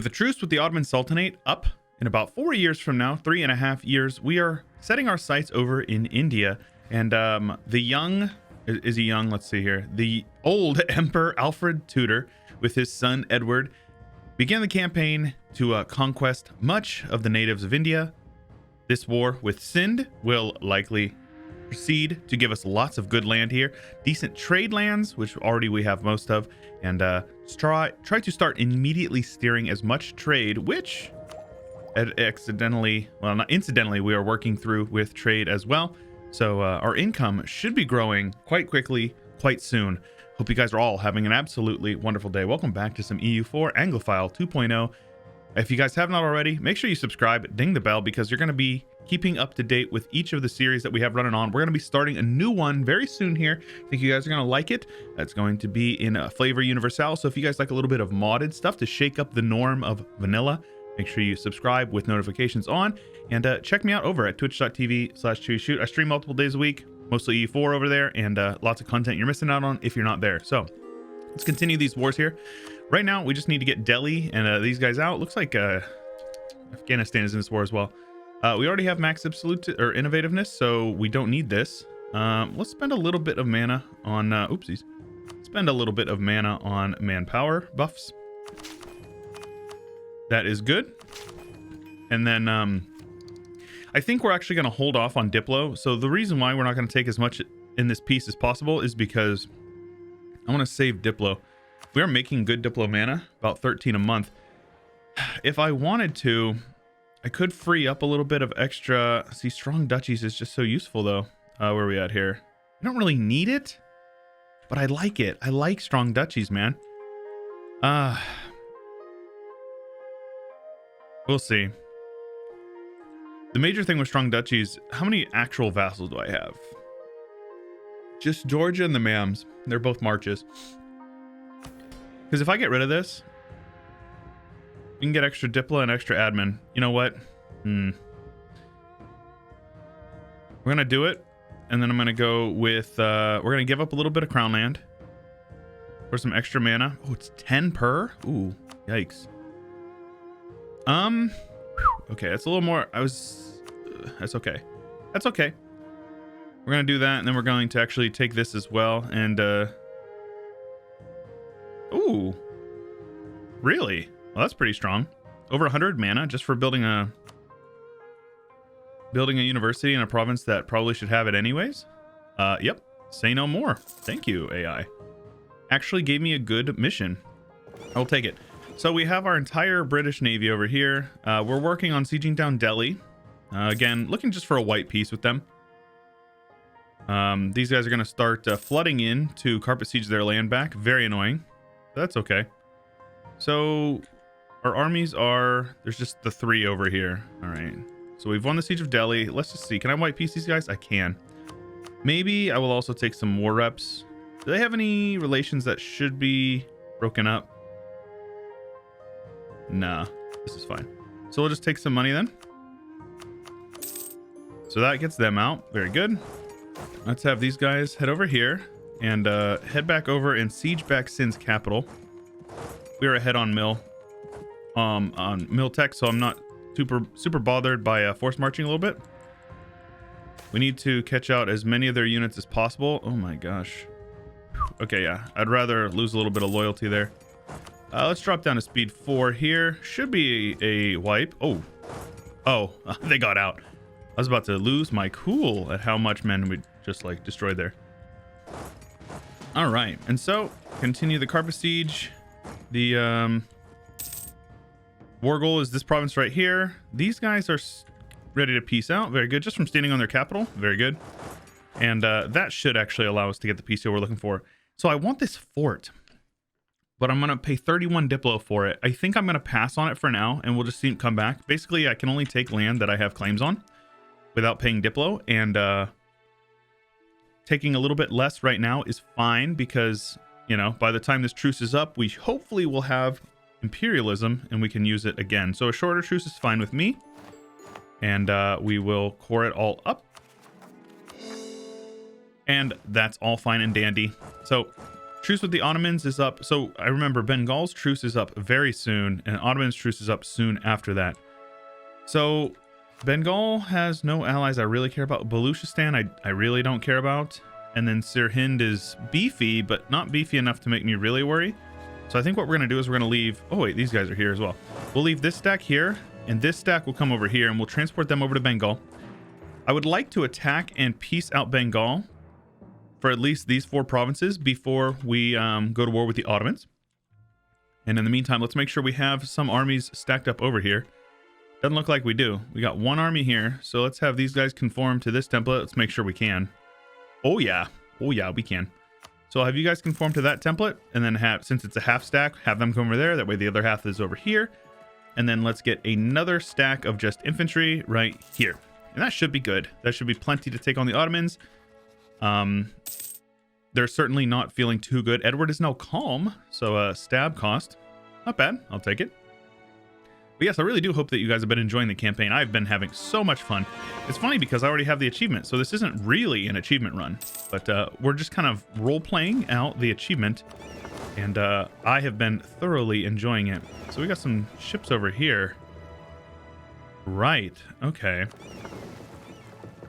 With the truce with the Ottoman Sultanate up in about 4 years from now, 3.5 years, we are setting our sights over in India. And the young, is he young? Let's see here. The old Emperor Alfred Tudor with his son Edward began the campaign to conquest much of the natives of India. This war with Sind will likely proceed to give us lots of good land here, decent trade lands, which already we have most of, and try to start immediately steering as much trade, which accidentally, well, not incidentally, we are working through with trade as well. So our income should be growing quite quickly, quite soon. Hope you guys are all having an absolutely wonderful day. Welcome back to some EU4 Anglophile 2.0. If you guys have not already, make sure you subscribe, ding the bell, because you're going to be keeping up to date with each of the series that we have running on. We're going to be starting a new one very soon here. I think you guys are going to like it. It's going to be in Flavor Universalis. So if you guys like a little bit of modded stuff to shake up the norm of vanilla, make sure you subscribe with notifications on, and check me out over at twitch.tv/Chewyshoot. I stream multiple days a week, mostly E4 over there, and lots of content you're missing out on if you're not there. So let's continue these wars here. Right now, we just need to get Delhi and these guys out. Looks like Afghanistan is in this war as well. We already have max absolute or innovativeness, so we don't need this. Let's spend a little bit of mana on oopsies. Spend a little bit of mana on manpower buffs. That is good. And then I think we're actually going to hold off on Diplo. So the reason why we're not going to take as much in this piece as possible is because I want to save Diplo. We are making good Diplo mana, about 13 a month. If I wanted to, I could free up a little bit of extra. See, strong duchies is just so useful though. Where are we at here? I don't really need it, but I like it. I like strong duchies, man. We'll see. The major thing with strong duchies, how many actual vassals do I have? Just Georgia and the Mams. They're both marches. Because if I get rid of this, we can get extra Diplo and extra admin. You know what? We're going to do it. And then I'm going to go with, we're going to give up a little bit of crown land for some extra mana. Oh, it's 10 per? Ooh, yikes. Okay, that's a little more. That's okay. That's okay. We're going to do that. And then we're going to actually take this as well. And, ooh, really? Well, that's pretty strong. Over 100 mana just for building a university in a province that probably should have it anyways. Yep. Say no more. Thank you, AI. Actually gave me a good mission. I'll take it. So we have our entire British Navy over here. We're working on sieging down Delhi. Again, looking just for a white peace with them. These guys are going to start flooding in to carpet siege their land back. Very annoying. But that's okay. So our armies are, there's just the 3 over here. All right. So we've won the siege of Delhi. Let's just see. Can I white peace these guys? I can. Maybe I will also take some war reps. Do they have any relations that should be broken up? Nah, this is fine. So we'll just take some money then. So that gets them out. Very good. Let's have these guys head over here and head back over and siege back Sind's capital. We are ahead on mill tech, so I'm not super bothered by force marching a little bit. We need to catch out as many of their units as possible. Oh my gosh. Okay, yeah, I'd rather lose a little bit of loyalty there. Let's drop down to speed 4 here. Should be a wipe. Oh, they got out. I was about to lose my cool at how much men we just like destroyed there. All right, and so continue the carpet siege. The war goal is this province right here. These guys are ready to peace out. Very good, just from standing on their capital. Very good. And that should actually allow us to get the peace deal we're looking for. So I want this fort, but I'm going to pay 31 Diplo for it. I think I'm going to pass on it for now, and we'll just see it come back. Basically, I can only take land that I have claims on without paying Diplo, and taking a little bit less right now is fine because, you know, by the time this truce is up, we hopefully will have imperialism and we can use it again. So a shorter truce is fine with me, and we will core it all up. And that's all fine and dandy. So truce with the Ottomans is up. So I remember Bengal's truce is up very soon, and Ottoman's truce is up soon after that. So Bengal has no allies I really care about. Baluchistan I really don't care about. And then Sirhind is beefy, but not beefy enough to make me really worry. So I think what we're going to do is we're going to leave... Oh, wait, these guys are here as well. We'll leave this stack here, and this stack will come over here, and we'll transport them over to Bengal. I would like to attack and peace out Bengal for at least these 4 provinces before we go to war with the Ottomans. And in the meantime, let's make sure we have some armies stacked up over here. Doesn't look like we do. We got 1 army here, so let's have these guys conform to this template. Let's make sure we can. Oh, yeah. Oh, yeah, we can. So I'll have you guys conform to that template, and then have, since it's a half stack, have them come over there. That way the other half is over here. And then let's get another stack of just infantry right here. And that should be good. That should be plenty to take on the Ottomans. They're certainly not feeling too good. Edward is now calm, so stab cost. Not bad. I'll take it. But yes, I really do hope that you guys have been enjoying the campaign. I've been having so much fun. It's funny because I already have the achievement, so this isn't really an achievement run. But we're just kind of role-playing out the achievement, and I have been thoroughly enjoying it. So we got some ships over here. Right. Okay.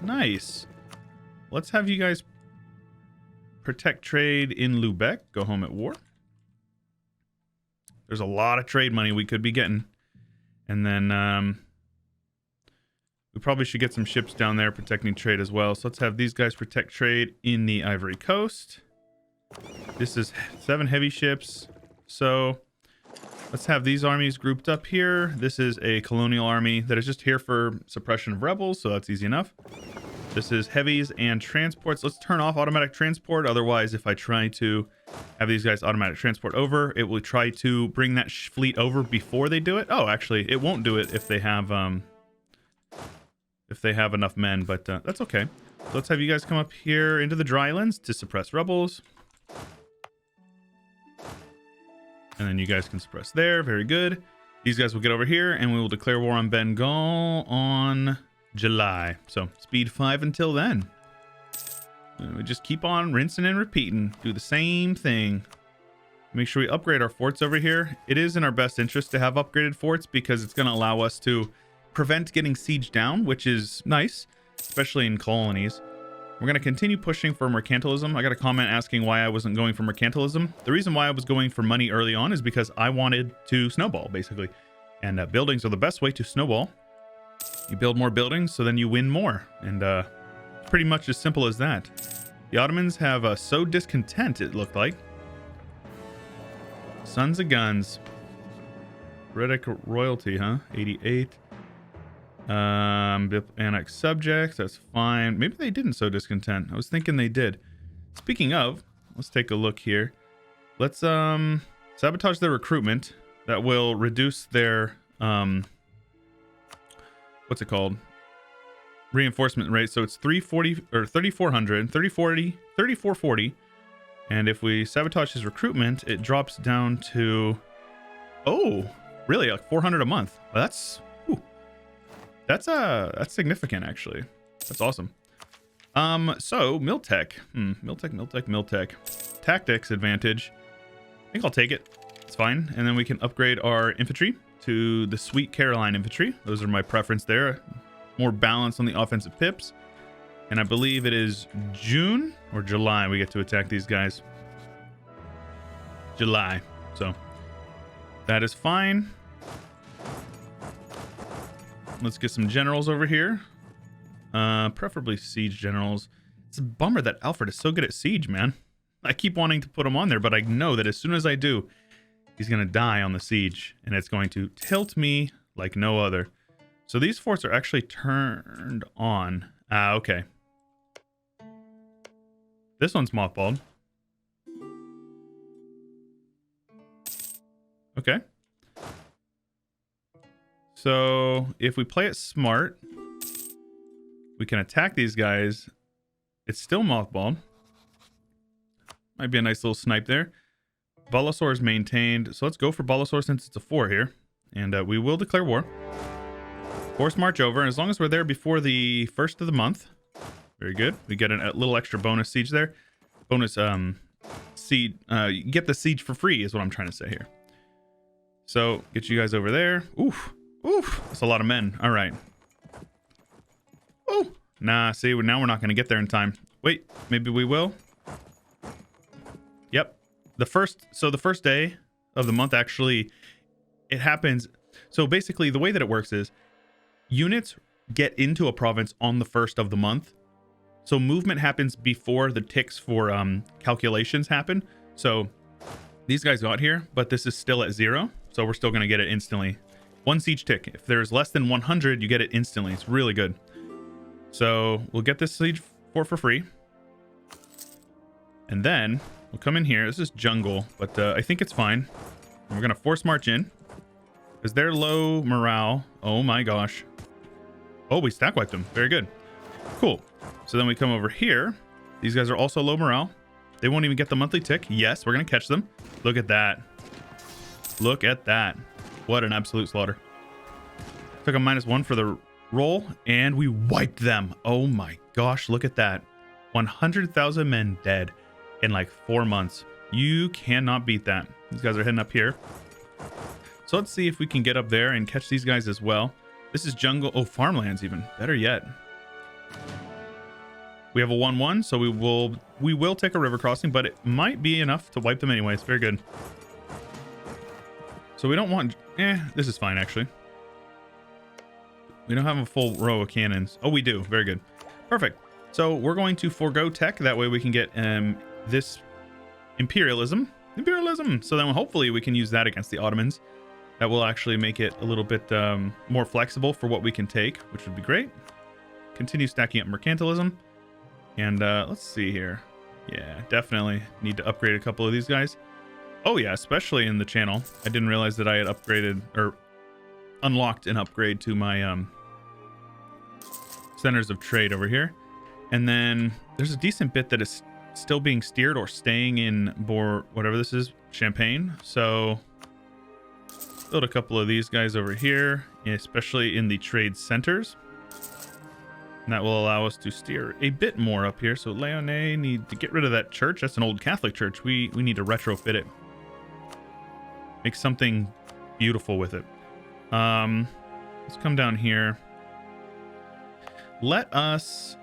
Nice. Let's have you guys protect trade in Lubeck. Go home at war. There's a lot of trade money we could be getting. And then we probably should get some ships down there protecting trade as well. So let's have these guys protect trade in the Ivory Coast. This is 7 heavy ships. So let's have these armies grouped up here. This is a colonial army that is just here for suppression of rebels. So that's easy enough. This is heavies and transports. Let's turn off automatic transport. Otherwise, if I try to have these guys automatic transport over, it will try to bring that fleet over before they do it. Oh, actually, it won't do it if they have enough men, but that's okay. So let's have you guys come up here into the drylands to suppress rebels. And then you guys can suppress there. Very good. These guys will get over here, and we will declare war on Bengal on July. So speed 5 until then. And we just keep on rinsing and repeating. Do the same thing. Make sure we upgrade our forts over here. It is in our best interest to have upgraded forts because it's going to allow us to prevent getting sieged down, which is nice, especially in colonies. We're going to continue pushing for mercantilism. I got a comment asking why I wasn't going for mercantilism. The reason why I was going for money early on is because I wanted to snowball, basically. And buildings are the best way to snowball. You build more buildings, so then you win more. And it's pretty much as simple as that. The Ottomans have sowed discontent, it looked like. Sons of Guns. British royalty, huh? 88. Annex subjects, that's fine. Maybe they didn't sow discontent. I was thinking they did. Speaking of, let's take a look here. Let's sabotage their recruitment. That will reduce their what's it called? Reinforcement rate. So it's 340 or 3400, 3440. And if we sabotage his recruitment, it drops down to, oh, really, like 400 a month. Well, that's significant actually. That's awesome. So Miltech, Miltech. Tactics advantage. I think I'll take it. It's fine. And then we can upgrade our infantry to the Sweet Caroline infantry. Those are my preference there. More balance on the offensive pips. And I believe it is June or July we get to attack these guys. July. So that is fine. Let's get some generals over here. Preferably siege generals. It's a bummer that Alfred is so good at siege, man. I keep wanting to put him on there, but I know that as soon as I do, he's going to die on the siege, and it's going to tilt me like no other. So these forts are actually turned on. Ah, okay. This one's mothballed. Okay. So if we play it smart, we can attack these guys. It's still mothballed. Might be a nice little snipe there. Balasaur is maintained. So let's go for Balasaur since it's a 4 here. And we will declare war. Force march over. And as long as we're there before the 1st of the month. Very good. We get a little extra bonus siege there. Bonus siege, get the siege for free is what I'm trying to say here. So get you guys over there. Oof, oof, that's a lot of men. All right. Oh, nah, see, now we're not going to get there in time. Wait, maybe we will. Yep. The first day of the month, actually, it happens. So basically the way that it works is units get into a province on the first of the month. So movement happens before the ticks for calculations happen. So these guys got here, but this is still at 0. So we're still going to get it instantly. 1 siege tick. If there's less than 100, you get it instantly. It's really good. So we'll get this siege for free. And then we'll come in here. This is jungle, but I think it's fine. And we're going to force march in because they're low morale. Oh my gosh. Oh, we stack wiped them. Very good. Cool. So then we come over here. These guys are also low morale. They won't even get the monthly tick. Yes, we're going to catch them. Look at that. Look at that. What an absolute slaughter. Took a -1 for the roll, and we wiped them. Oh my gosh, look at that. 100,000 men dead in like 4 months. You cannot beat that. These guys are heading up here. So let's see if we can get up there and catch these guys as well. This is jungle. Oh, farmlands even. Better yet. We have a 1-1, so we will take a river crossing, but it might be enough to wipe them anyways. Very good. So we don't want... this is fine, actually. We don't have a full row of cannons. Oh, we do. Very good. Perfect. So we're going to forego tech. That way we can get this imperialism. So then hopefully we can use that against the Ottomans. That will actually make it a little bit more flexible for what we can take, which would be great. Continue stacking up mercantilism. And let's see here. Yeah, definitely need to upgrade a couple of these guys. Oh yeah, especially in the channel. I didn't realize that I had upgraded or unlocked an upgrade to my centers of trade over here. And then there's a decent bit that is still being steered or staying in whatever this is, Champagne. So build a couple of these guys over here, especially in the trade centers. And that will allow us to steer a bit more up here. So Leone need to get rid of that church. That's an old Catholic church. We need to retrofit it. Make something beautiful with it. Let's come down here. Let us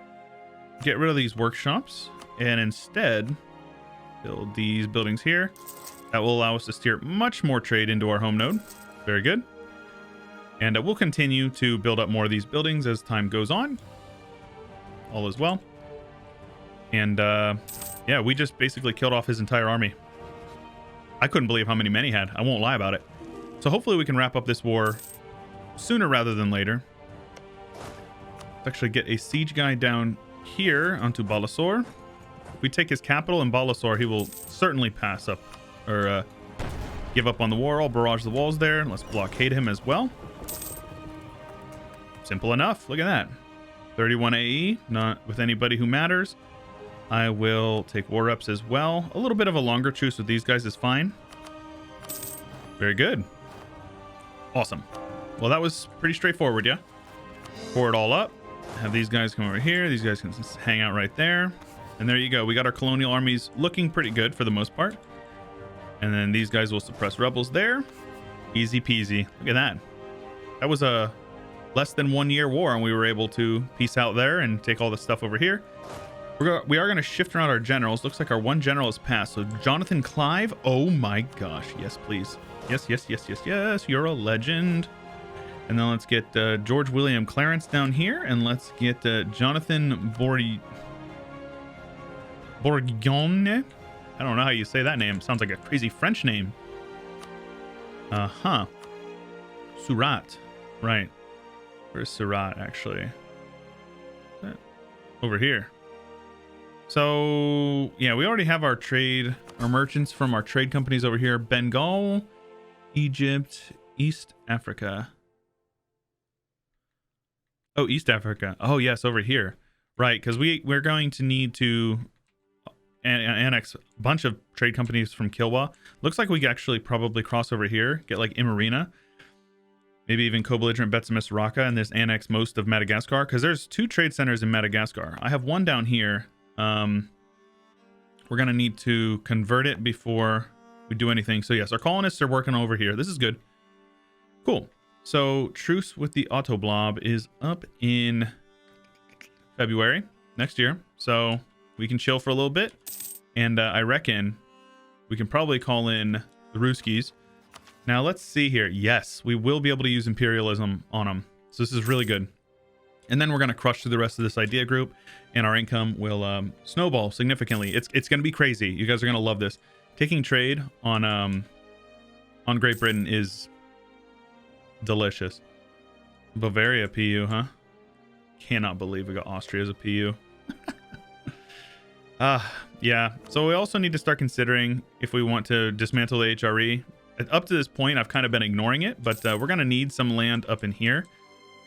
get rid of these workshops and instead build these buildings here. That will allow us to steer much more trade into our home node. Very good. And we'll continue to build up more of these buildings as time goes on. All is well. And yeah, we just basically killed off his entire army. I couldn't believe how many men he had. I won't lie about it. So hopefully we can wrap up this war sooner rather than later. Let's actually get a siege guy down here onto Balasore. If we take his capital in Balasore, he will certainly pass up or give up on the war. I'll barrage the walls there. Let's blockade him as well. Simple enough. Look at that. 31 AE, not with anybody who matters. I will take war reps as well. A little bit of a longer truce with these guys is fine. Very good. Awesome. Well, that was pretty straightforward, yeah? Pour it all up. Have these guys come over here. These guys can hang out right there. And there you go. We got our colonial armies looking pretty good for the most part. And then these guys will suppress rebels there. Easy peasy. Look at that. That was a less than 1 year war, and we were able to peace out there and take all the stuff over here. We are going to shift around our generals. Looks like our one general has passed. So Jonathan Clive. Oh my gosh. Yes, please. Yes, yes, yes, yes, yes. You're a legend. And then let's get George William Clarence down here. And let's get Jonathan Bourguignon. I don't know how you say that name. Sounds like a crazy French name. Surat. Right. Where's Surat, actually? Over here. So, yeah, we already have our trade, our merchants from our trade companies over here. Bengal, Egypt, East Africa. Oh, East Africa. Oh, yes, over here. Right, because we're going to need to annex a bunch of trade companies from Kilwa. Looks like we could actually probably cross over here, get like Imarina. Maybe even co-belligerent Betsemis Raqqa, and this annex most of Madagascar, because there's 2 trade centers in Madagascar. I have one down here. we're going to need to convert it before we do anything. So yes, our colonists are working over here. This is good. Cool. So truce with the Autoblob is up in February next year. So we can chill for a little bit. And I reckon we can probably call in the Ruskies. Now let's see here. Yes, we will be able to use imperialism on them. So this is really good. And then we're going to crush through the rest of this idea group, and our income will snowball significantly. It's going to be crazy. You guys are going to love this. Taking trade on Great Britain is delicious. Bavaria PU, huh? Cannot believe we got Austria as a PU. Yeah. So we also need to start considering if we want to dismantle the HRE. Up to this point, I've kind of been ignoring it, but we're going to need some land up in here.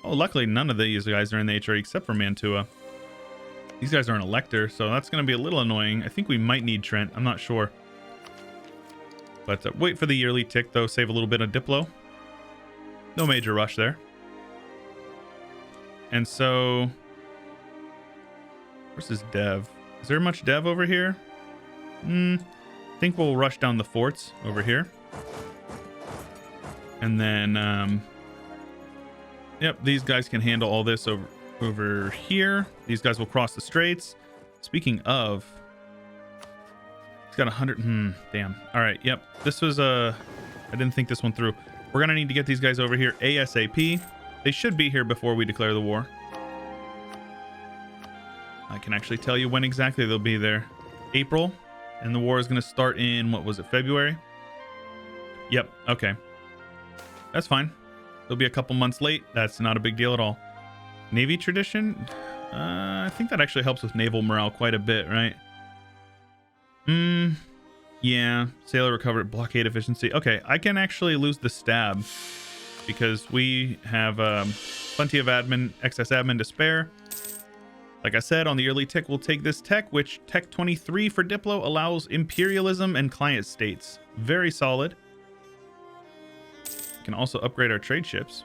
Oh, luckily none of these guys are in the HRE except for Mantua. These guys are an elector, so that's going to be a little annoying. I think we might need Trent. I'm not sure. But wait for the yearly tick, though. Save a little bit of Diplo. No major rush there. And so... where's this dev? Is there much dev over here? I think we'll rush down the forts over here. And then... yep, these guys can handle all this over here. These guys will cross the straits. Speaking of... it's got 100... damn. All right, yep. This was I didn't think this one through. We're going to need to get these guys over here ASAP. They should be here before we declare the war. I can actually tell you when exactly they'll be there. April. And the war is going to start in, what was it, February? Yep, okay. That's fine. They'll be a couple months late. That's not a big deal at all. Navy tradition? I think that actually helps with naval morale quite a bit, right? Yeah. Sailor recovered blockade efficiency. Okay, I can actually lose the stab because we have plenty of excess admin to spare. Like I said, on the early tick, we'll take this tech, which tech 23 for Diplo allows imperialism and client states. Very solid. We can also upgrade our trade ships.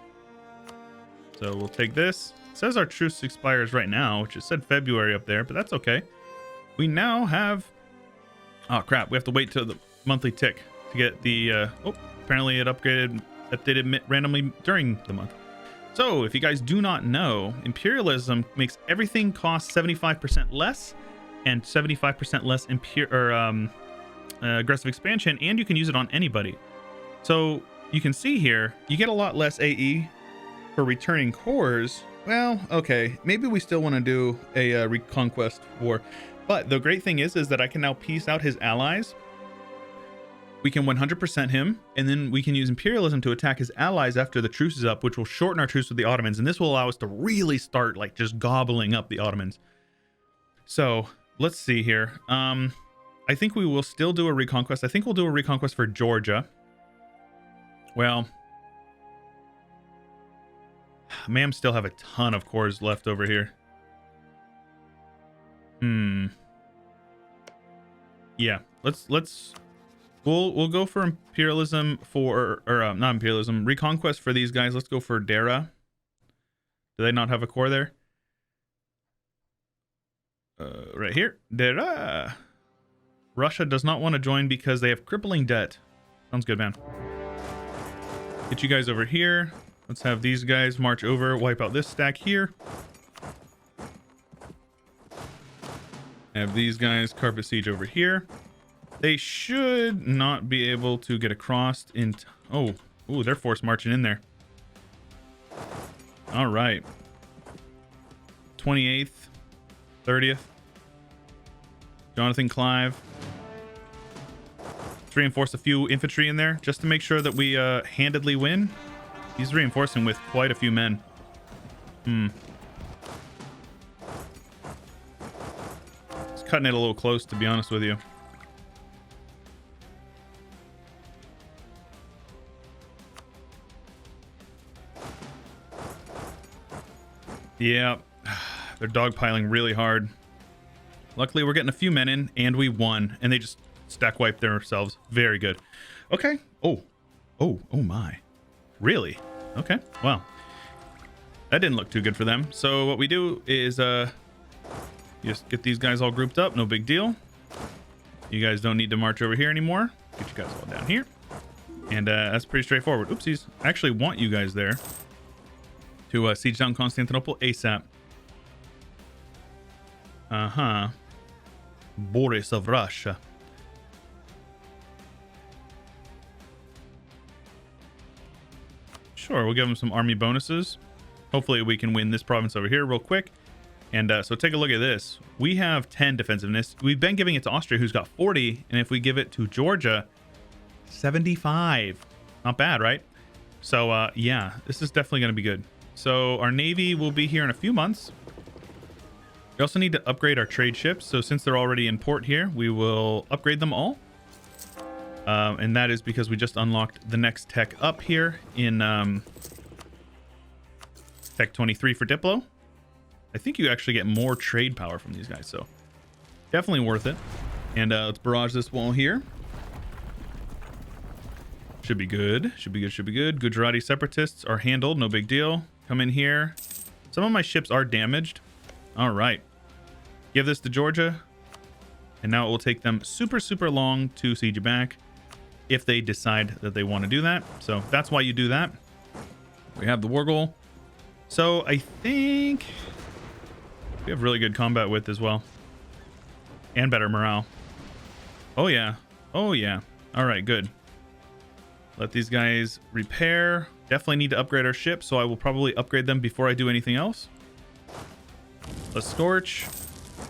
So we'll take this. It says our truce expires right now, which it said February up there, but that's okay. We now have... oh, crap. We have to wait till the monthly tick to get the... oh, apparently it updated randomly during the month. So, if you guys do not know, imperialism makes everything cost 75% less and 75% less aggressive expansion, and you can use it on anybody. So, you can see here, you get a lot less AE for returning cores. Well, okay, maybe we still want to do a reconquest war. But the great thing is that I can now piece out his allies. We can 100% him, and then we can use imperialism to attack his allies after the truce is up, which will shorten our truce with the Ottomans, and this will allow us to really start like just gobbling up the Ottomans. So let's see here. I think we will still do a reconquest. I think we'll do a reconquest for Georgia. Well, ma'am still have a ton of cores left over here. Yeah, we'll go for imperialism not imperialism, reconquest for these guys. Let's go for Dara. Do they not have a core there? Right here, Dara. Russia does not want to join because they have crippling debt. Sounds good, man. Get you guys over here. Let's have these guys march over, wipe out this stack here. Have these guys carpet siege over here. They should not be able to get across in... oh, they're force marching in there. All right. 28th, 30th. Jonathan Clive. Let's reinforce a few infantry in there just to make sure that we handedly win. He's reinforcing with quite a few men. It's cutting it a little close, to be honest with you. Yeah, they're dogpiling really hard. Luckily, we're getting a few men in, and we won. And they just stack wiped themselves. Very good. Okay. Oh my. Really? Okay. Well, that didn't look too good for them. So what we do is just get these guys all grouped up. No big deal. You guys don't need to march over here anymore. Get you guys all down here. And that's pretty straightforward. Oopsies. I actually want you guys there to siege down Constantinople ASAP. Boris of Russia. Sure, we'll give him some army bonuses. Hopefully we can win this province over here real quick. And so take a look at this. We have 10 defensiveness. We've been giving it to Austria, who's got 40. And if we give it to Georgia, 75. Not bad, right? So yeah, this is definitely going to be good. So our navy will be here in a few months. We also need to upgrade our trade ships. So since they're already in port here, we will upgrade them all. And that is because we just unlocked the next tech up here in tech 23 for Diplo. I think you actually get more trade power from these guys, so definitely worth it. And let's barrage this wall here. Should be good. Should be good. Should be good. Gujarati separatists are handled. No big deal. Come in here. Some of my ships are damaged. All right. Give this to Georgia. And now it will take them super, super long to siege you back if they decide that they want to do that. So that's why you do that. We have the war goal. So I think we have really good combat width as well. And better morale. Oh, yeah. Oh, yeah. All right, good. Let these guys repair. Definitely need to upgrade our ship, so I will probably upgrade them before I do anything else. Let's scorch.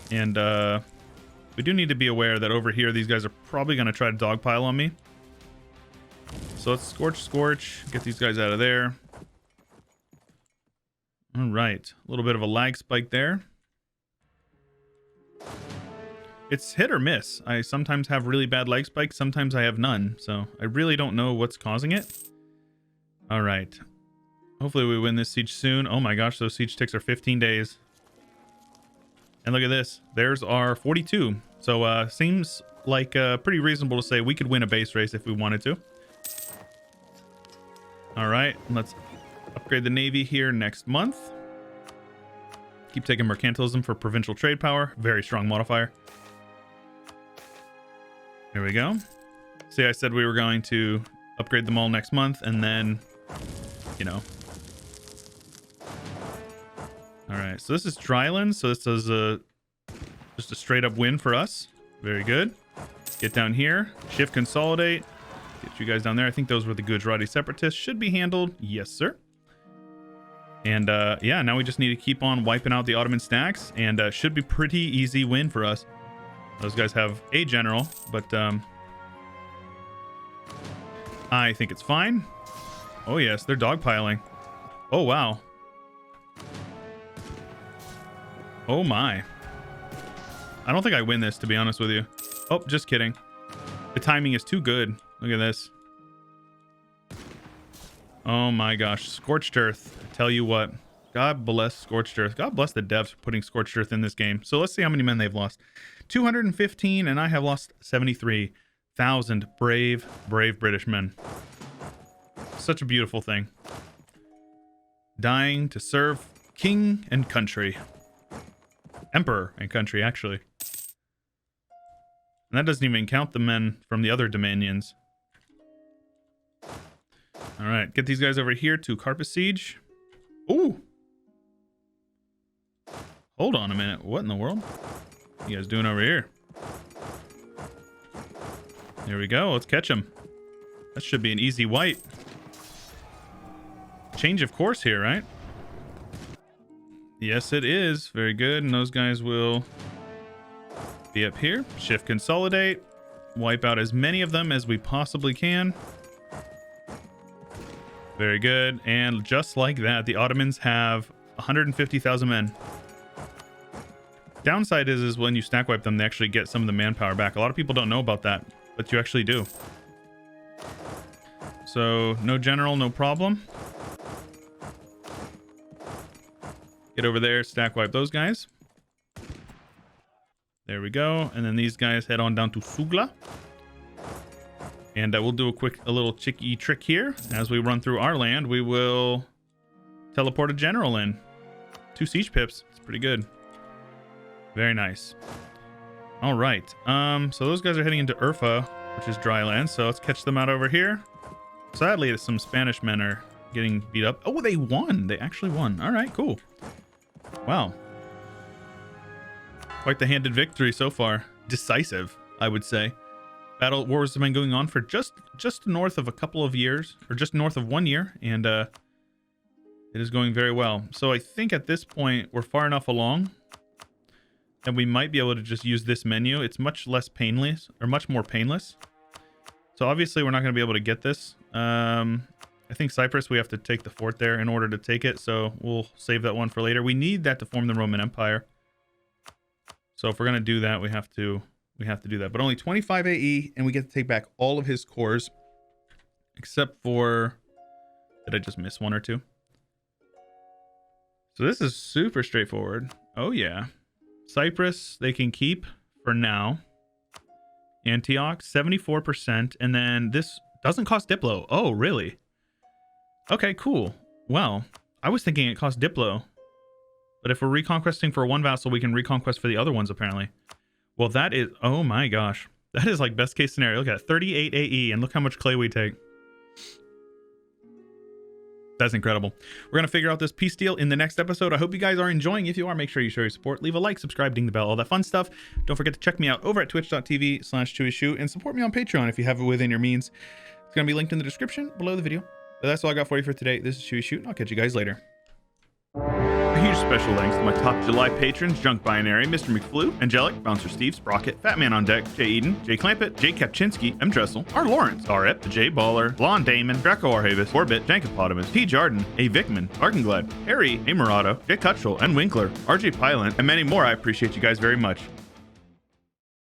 And we do need to be aware that over here, these guys are probably going to try to dogpile on me. So let's scorch. Get these guys out of there. All right. A little bit of a lag spike there. It's hit or miss. I sometimes have really bad lag spikes. Sometimes I have none. So I really don't know what's causing it. All right. Hopefully we win this siege soon. Oh my gosh, those siege ticks are 15 days. And look at this. There's our 42. So seems like pretty reasonable to say we could win a base race if we wanted to. All right. Let's upgrade the navy here next month. Keep taking mercantilism for provincial trade power. Very strong modifier. There we go. See, I said we were going to upgrade them all next month, and then, you know. All right, so this is Dryland. So this is just a straight up win for us. Very good. Get down here. Shift consolidate. Get you guys down there. I think those were the Gujarati separatists. Should be handled. Yes, sir. And yeah, now we just need to keep on wiping out the Ottoman stacks, and should be pretty easy win for us. Those guys have a general, but I think it's fine. Oh yes, they're dogpiling. Oh wow. Oh my. I don't think I win this, to be honest with you. Oh, just kidding. The timing is too good. Look at this. Oh my gosh, Scorched Earth. I tell you what, God bless Scorched Earth. God bless the devs for putting Scorched Earth in this game. So let's see how many men they've lost. 215, and I have lost 73,000 brave British men. Such a beautiful thing. Dying to serve king and country. Emperor and country, actually. And that doesn't even count the men from the other dominions. All right, get these guys over here to Carpus Siege. Ooh. Hold on a minute. What in the world? What are you guys doing over here? There we go. Let's catch him. That should be an easy wipe. Change of course here, right? Yes, it is. Very good. And those guys will be up here. Shift consolidate. Wipe out as many of them as we possibly can. Very good. And just like that, the Ottomans have 150,000 men. Downside is when you stack wipe them, they actually get some of the manpower back. A lot of people don't know about that, but you actually do. So no general, no problem. Get over there, stack wipe those guys. There we go. And then these guys head on down to Sugla. And we'll do a little cheeky trick here. As we run through our land, we will teleport a general in. 2 siege pips. It's pretty good. Very nice. All right. So those guys are heading into Urfa, which is dry land. So let's catch them out over here. Sadly, some Spanish men are getting beat up. Oh, they won. They actually won. All right, cool. Wow. Quite the handed victory so far. Decisive, I would say. Battle wars have been going on for just north of a couple of years, or just north of 1 year, and it is going very well. So I think at this point we're far enough along that we might be able to just use this menu. It's much less painless, or much more painless. So obviously we're not going to be able to get this. I think Cyprus, we have to take the fort there in order to take it, so we'll save that one for later. We need that to form the Roman Empire. So if we're going to do that, we have to do that. But only 25 AE, and we get to take back all of his cores, except for... Did I just miss one or two? So this is super straightforward. Oh, yeah. Cyprus, they can keep for now. Antioch, 74%. And then this doesn't cost Diplo. Oh, really? Okay, cool. Well, I was thinking it cost Diplo. But if we're reconquesting for one vassal, we can reconquest for the other ones, apparently. Well, that is... Oh, my gosh. That is like best case scenario. Look at it. 38 AE, and look how much clay we take. That's incredible. We're going to figure out this peace deal in the next episode. I hope you guys are enjoying. If you are, make sure you show your support. Leave a like, subscribe, ding the bell, all that fun stuff. Don't forget to check me out over at twitch.tv/Chewyshoot and support me on Patreon if you have it within your means. It's going to be linked in the description below the video. But that's all I got for you for today. This is Chewyshoot, and I'll catch you guys later. A huge special thanks to my top July patrons, Junk Binary, Mr. McFlew, Angelic, Bouncer Steve, Sprocket, Fatman on Deck, Jay Eden, Jay Clampett, Jay Kapczynski, M. Dressel, R. Lawrence, RF, Jay Baller, Blonde Damon, Draco Arhavis, Orbit, Jankopotamus, P. Jarden, A. Vickman, Arkenglad, Harry, A. Murado, Jay Cutchell, and Winkler, RJ Pylon, and many more. I appreciate you guys very much.